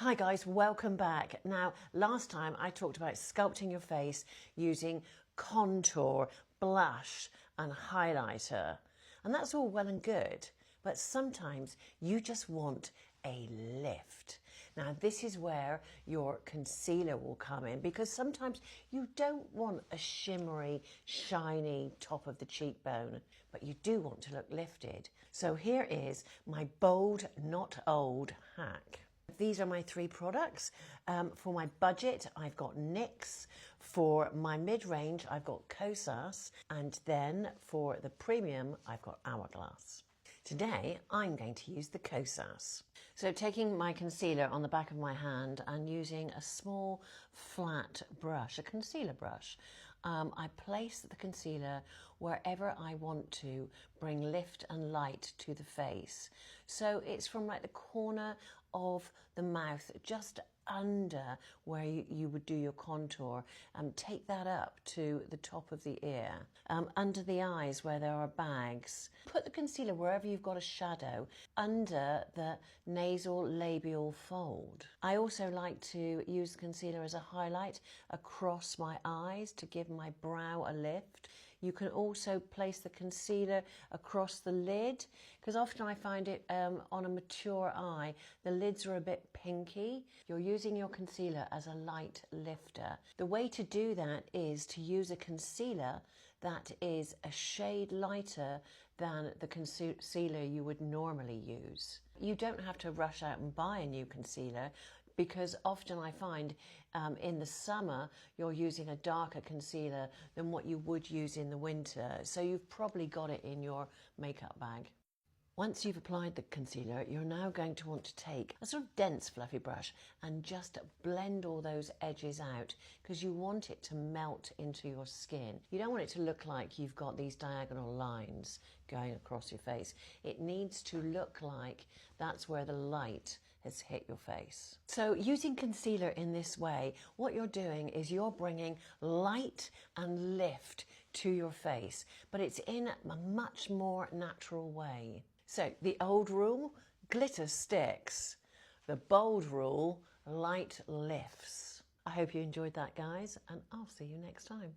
Hi guys, welcome back. Now, last time I talked about sculpting your face using contour, blush and highlighter. And that's all well and good, but sometimes you just want a lift. Now, this is where your concealer will come in, because sometimes you don't want a shimmery, shiny top of the cheekbone, but you do want to look lifted. So here is my bold, not old hack. These are my three products. For my budget, I've got NYX. For my mid-range, I've got Kosas. And then for the premium, I've got Hourglass. Today, I'm going to use the Kosas. So taking my concealer on the back of my hand and using a small flat brush, a concealer brush, I place the concealer wherever I want to bring lift and light to the face. So it's from like the corner of the mouth, just under where you would do your contour. Take that up to the top of the ear, under the eyes where there are bags. Put the concealer wherever you've got a shadow, under the nasal labial fold. I also like to use the concealer as a highlight across my eyes to give my brow a lift. You can also place the concealer across the lid, because often I find it on a mature eye, the lids are a bit pinky. You're using your concealer as a light lifter. The way to do that is to use a concealer that is a shade lighter than the concealer you would normally use. You don't have to rush out and buy a new concealer, because often I find in the summer you're using a darker concealer than what you would use in the winter. So you've probably got it in your makeup bag. Once you've applied the concealer, you're now going to want to take a sort of dense fluffy brush and just blend all those edges out, because you want it to melt into your skin. You don't want it to look like you've got these diagonal lines going across your face. It needs to look like that's where the light has hit your face. So using concealer in this way, what you're doing is you're bringing light and lift to your face, but it's in a much more natural way. So the old rule, glitter sticks. The bold rule, light lifts. I hope you enjoyed that, guys, and I'll see you next time.